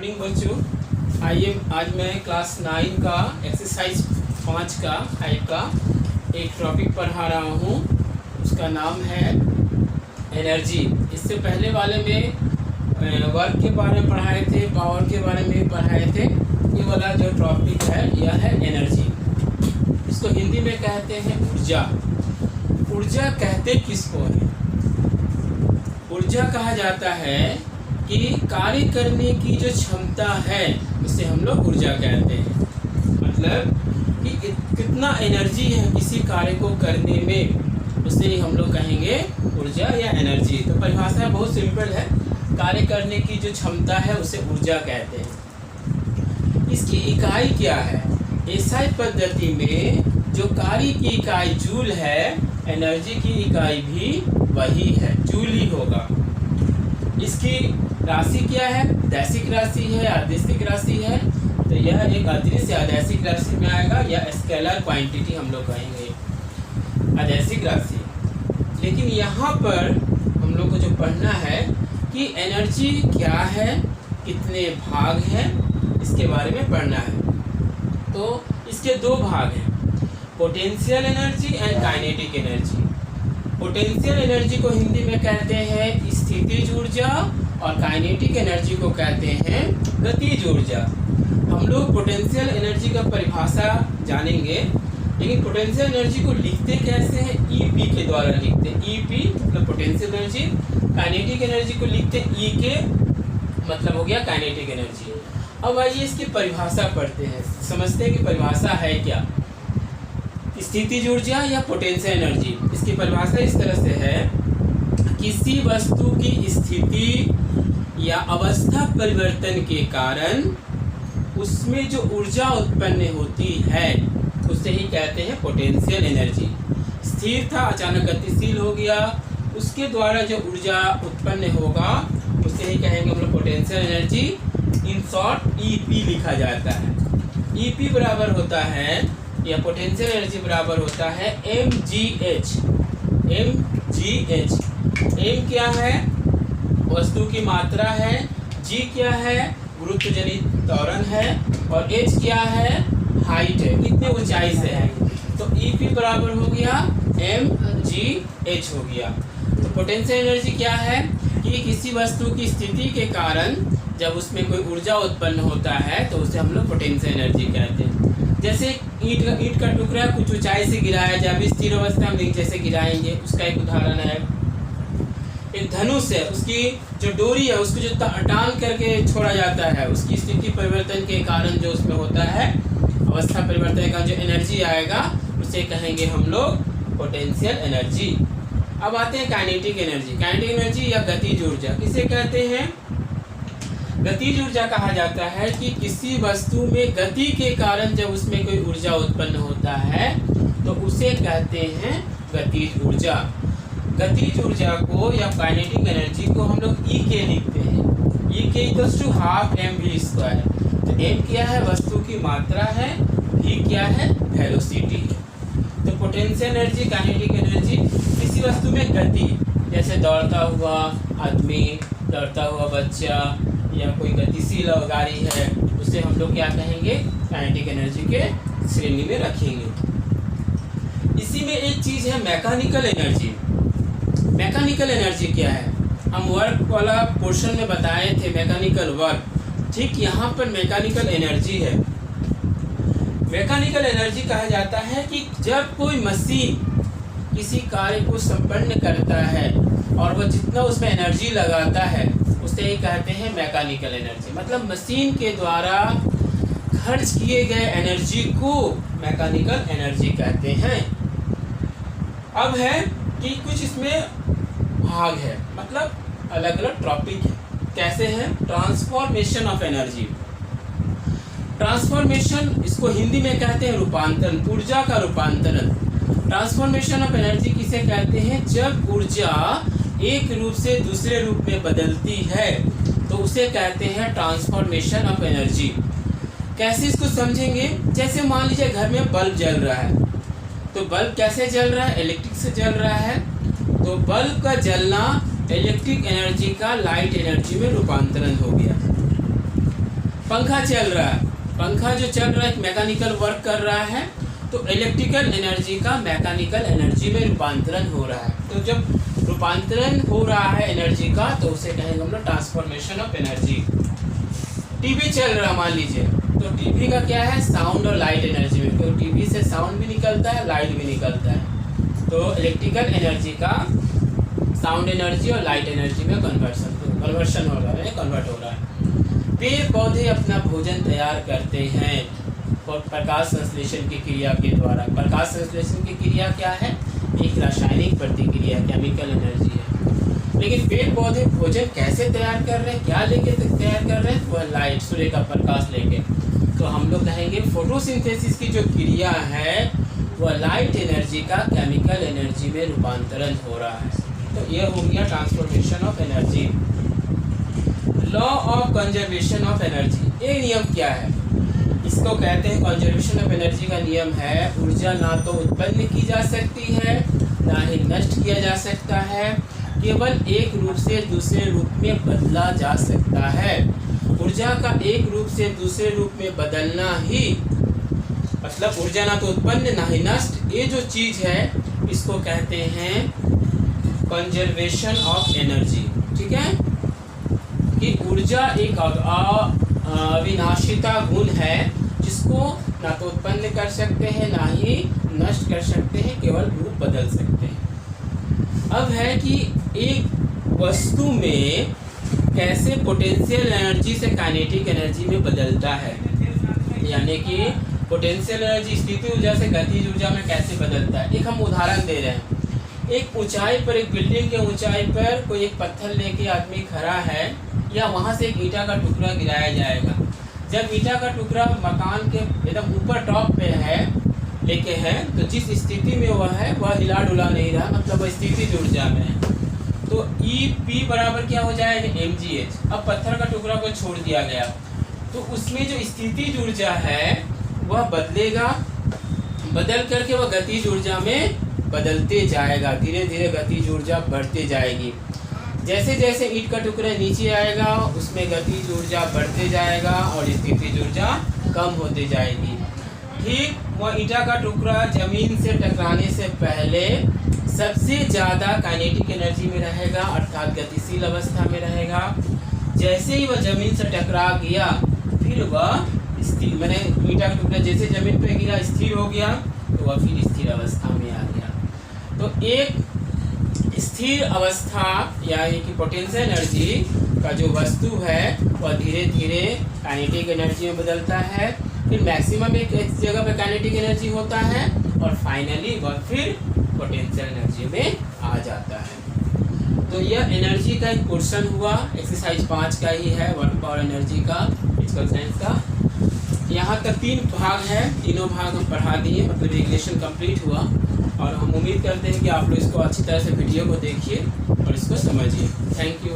Morning बच्चों। आइए आज मैं क्लास 9 का एक्सरसाइज 5 का एक टॉपिक पढ़ा रहा हूँ। उसका नाम है एनर्जी। इससे पहले वाले में वर्क के बारे में पढ़ाए थे, पावर के बारे में पढ़ाए थे। ये वाला जो टॉपिक है यह है एनर्जी। इसको हिंदी में कहते हैं ऊर्जा। ऊर्जा कहते किसको है? ऊर्जा कहा जाता है कि कार्य करने की जो क्षमता है उसे हम लोग ऊर्जा कहते हैं। मतलब कि कितना एनर्जी है किसी कार्य को करने में, उसे हम लोग कहेंगे ऊर्जा या एनर्जी। तो परिभाषा बहुत सिंपल है, कार्य करने की जो क्षमता है उसे ऊर्जा कहते हैं। इसकी इकाई क्या है? एसआई पद्धति में जो कार्य की इकाई जूल है, एनर्जी की इकाई भी वही है, जूल ही होगा। इसकी राशि क्या है? दैसिक राशि है, आदेशिक राशि है। तो यह एक अदृश्य आदेशिक राशि में आएगा या स्केलर क्वांटिटी हम लोग कहेंगे, आदेशिक राशि। लेकिन यहाँ पर हम लोग को जो पढ़ना है कि एनर्जी क्या है, कितने भाग हैं, इसके बारे में पढ़ना है। तो इसके दो भाग हैं, potential energy and kinetic energy. Potential energy को हिंदी में कहते हैं स्थितिज ऊर्जा और काइनेटिक एनर्जी को कहते हैं गतिज ऊर्जा। हम लोग पोटेंशियल एनर्जी का परिभाषा जानेंगे, लेकिन पोटेंशियल एनर्जी को लिखते कैसे हैं? ईपी के द्वारा लिखते हैं। ईपी मतलब पोटेंशियल एनर्जी। काइनेटिक एनर्जी को लिखते हैं ई के, मतलब हो गया काइनेटिक एनर्जी। अब आइए इसकी परिभाषा पढ़ते हैं, समझते हैं कि परिभाषा है क्या। स्थितिज ऊर्जा या पोटेंशियल एनर्जी, इसकी परिभाषा इस तरह से है, किसी वस्तु की स्थिति या अवस्था परिवर्तन के कारण उसमें जो ऊर्जा उत्पन्न होती है उसे ही कहते हैं पोटेंशियल एनर्जी। स्थिर था, अचानक गतिशील हो गया, उसके द्वारा जो ऊर्जा उत्पन्न होगा उसे ही कहेंगे हम लोग potential energy. In short EP लिखा जाता है। ईपी बराबर होता है या पोटेंशियल एनर्जी बराबर होता है mgh। m क्या है? वस्तु की मात्रा है। g क्या है? गुरुत्व जनित त्वरण है। और h क्या है? हाइट है, कितने ऊंचाई से है। तो EP बराबर हो गया mgh हो गया। तो पोटेंशियल एनर्जी क्या है कि किसी वस्तु की स्थिति के कारण जब उसमें कोई ऊर्जा उत्पन्न होता है तो उसे हम लोग पोटेंशियल एनर्जी कहते हैं। जैसे ईंट का टुकड़ा कुछ ऊंचाई से गिराया जाए, अभी स्थिर अवस्था में जैसे गिराएंगे, उसका एक उदाहरण है। एक धनुष है, उसकी जो डोरी है उसको जो टांग करके छोड़ा जाता है, उसकी स्थिति परिवर्तन के कारण जो उसमें होता है अवस्था परिवर्तन का जो एनर्जी आएगा उसे कहेंगे हम लोग पोटेंशियल एनर्जी। अब आते हैं काइनेटिक एनर्जी। काइनेटिक एनर्जी या गतिज ऊर्जा किसे कहते हैं? गतिज ऊर्जा कहा जाता है कि किसी वस्तु में गति के कारण जब उसमें कोई ऊर्जा उत्पन्न होता है तो उसे कहते हैं गतिज ऊर्जा। गतिज ऊर्जा को या काइनेटिक एनर्जी को हम लोग ई के लिखते हैं। ई के इक्वल्स टू हाफ mv²। तो m क्या है? वस्तु की मात्रा है। v क्या है? वेलोसिटी है। तो पोटेंशियल एनर्जी, काइनेटिक एनर्जी, किसी वस्तु में गति, जैसे दौड़ता हुआ आदमी, दौड़ता हुआ बच्चा या कोई गतिशील गाड़ी है, उसे हम लोग क्या कहेंगे? काइनेटिक एनर्जी के श्रेणी में रखेंगे। इसी में एक चीज़ है मैकेनिकल एनर्जी। मैकेनिकल एनर्जी क्या है? हम वर्क वाला पोर्शन में बताए थे मैकेनिकल वर्क, ठीक यहाँ पर मैकेनिकल एनर्जी है। मैकेनिकल एनर्जी कहा जाता है कि जब कोई मशीन किसी कार्य को संपन्न करता है और वह जितना उसमें एनर्जी लगाता है उसे ही कहते हैं मैकेनिकल एनर्जी। मतलब मशीन के द्वारा खर्च किए गए एनर्जी को मैकेनिकल एनर्जी कहते हैं। अब है कि कुछ इसमें भाग है, मतलब अलग अलग टॉपिक है। कैसे है? Transformation of energy. ट्रांसफॉर्मेशन इसको हिंदी में कहते हैं रूपांतरण, ऊर्जा का रूपांतरण। ट्रांसफॉर्मेशन ऑफ एनर्जी किसे कहते हैं? जब ऊर्जा एक रूप से दूसरे रूप में बदलती है तो उसे कहते हैं ट्रांसफॉर्मेशन ऑफ एनर्जी। कैसे इसको समझेंगे? जैसे मान लीजिए घर में बल्ब जल रहा है, तो बल्ब कैसे जल रहा है? इलेक्ट्रिक से जल रहा है। तो बल्ब का जलना इलेक्ट्रिक एनर्जी का लाइट एनर्जी में रूपांतरण हो गया। पंखा चल रहा है, पंखा जो चल रहा है मैकेनिकल वर्क कर रहा है, तो इलेक्ट्रिकल एनर्जी का मैकेनिकल एनर्जी में रूपांतरण हो रहा है। तो जब रूपांतरण हो रहा है एनर्जी का, तो उसे कहेंगे हम लोग ट्रांसफॉर्मेशन ऑफ एनर्जी। टीवी चल रहा मान लीजिए, तो टीवी का क्या है, साउंड और लाइट एनर्जी में, तो टीवी से साउंड भी निकलता है, लाइट भी निकलता है। तो इलेक्ट्रिकल एनर्जी का साउंड एनर्जी और लाइट एनर्जी में कन्वर्शन हो रहा है, कन्वर्ट हो रहा है। पेड़ पौधे अपना भोजन तैयार करते हैं और प्रकाश संश्लेषण की क्रिया के द्वारा। प्रकाश संश्लेषण की क्रिया क्या है, एक रासायनिक प्रतिक्रिया, केमिकल एनर्जी है। लेकिन पेड़ पौधे भोजन कैसे तैयार कर रहे हैं, क्या लेके तैयार कर रहे हैं, वह लाइट, सूर्य का प्रकाश लेके। तो हम लोग कहेंगे फोटोसिंथेसिस की जो क्रिया है वह लाइट एनर्जी का केमिकल एनर्जी में रूपांतरण हो रहा है। तो यह हो गया transformation of energy. Law of conservation of energy, ये नियम क्या है, इसको कहते हैं कंजर्वेशन ऑफ एनर्जी का नियम है, ऊर्जा ना तो उत्पन्न की जा सकती है ना ही नष्ट किया जा सकता है, केवल एक रूप से दूसरे रूप में बदला जा सकता है। ऊर्जा का एक रूप से दूसरे रूप में बदलना ही, मतलब ऊर्जा ना तो उत्पन्न ना ही नष्ट, ये जो चीज़ है इसको कहते हैं कंजर्वेशन ऑफ एनर्जी। ठीक है, कि ऊर्जा एक अविनाशिता गुण है जिसको ना तो उत्पन्न कर सकते हैं ना ही नष्ट कर सकते हैं, केवल रूप बदल सकते हैं। अब है कि एक वस्तु में कैसे पोटेंशियल एनर्जी से काइनेटिक एनर्जी में बदलता है, यानी कि पोटेंशियल एनर्जी स्थिति ऊर्जा से गतिज ऊर्जा में कैसे बदलता है। एक हम उदाहरण दे रहे हैं, एक ऊंचाई पर, एक बिल्डिंग के ऊंचाई पर कोई एक पत्थर लेके आदमी खड़ा है, या वहाँ से एक ईंटा का टुकड़ा गिराया जाएगा। जब ईंटा का टुकड़ा मकान के एकदम ऊपर टॉप पे है, लेके है, तो जिस स्थिति में वह है वह हिला डुला नहीं रहा, मतलब वह स्थितिज ऊर्जा में है। तो EP बराबर क्या हो जाएगा, mgh। अब पत्थर का टुकड़ा को छोड़ दिया गया, तो उसमें जो स्थितिज ऊर्जा है वह बदलेगा, बदल करके वह गतिज ऊर्जा में बदलते जाएगा, धीरे धीरे गतिज ऊर्जा बढ़ते जाएगी। जैसे जैसे ईंट का टुकड़ा नीचे आएगा उसमें गतिज ऊर्जा बढ़ते जाएगा और स्थितिज ऊर्जा कम होते जाएगी। ठीक वह ईंटा का टुकड़ा जमीन से टकराने से पहले सबसे ज़्यादा काइनेटिक एनर्जी में रहेगा, अर्थात गतिशील अवस्था में रहेगा। जैसे ही वह जमीन से टकरा गया, फिर वह स्थिर, मैंने ईंटा का टुकड़ा जैसे जमीन पे गिरा स्थिर हो गया, तो वह फिर स्थिर अवस्था में आ गया। तो एक स्थिर अवस्था यानी कि पोटेंशियल एनर्जी का जो वस्तु है वह धीरे धीरे काइनेटिक एनर्जी में बदलता है, फिर मैक्सिमम एक जगह पे काइनेटिक एनर्जी होता है और फाइनली वह फिर पोटेंशियल एनर्जी में आ जाता है। तो यह एनर्जी का एक पोर्शन हुआ, एक्सरसाइज 5 का ही है, वर्क पावर एनर्जी का, फिजिकल साइंस का। यहाँ तक 3 भाग है, तीनों भाग हम पढ़ा दिए, मतलब रेगुलेशन कंप्लीट हुआ। और हम उम्मीद करते हैं कि आप लोग इसको अच्छी तरह से वीडियो को देखिए और इसको समझिए। Thank you.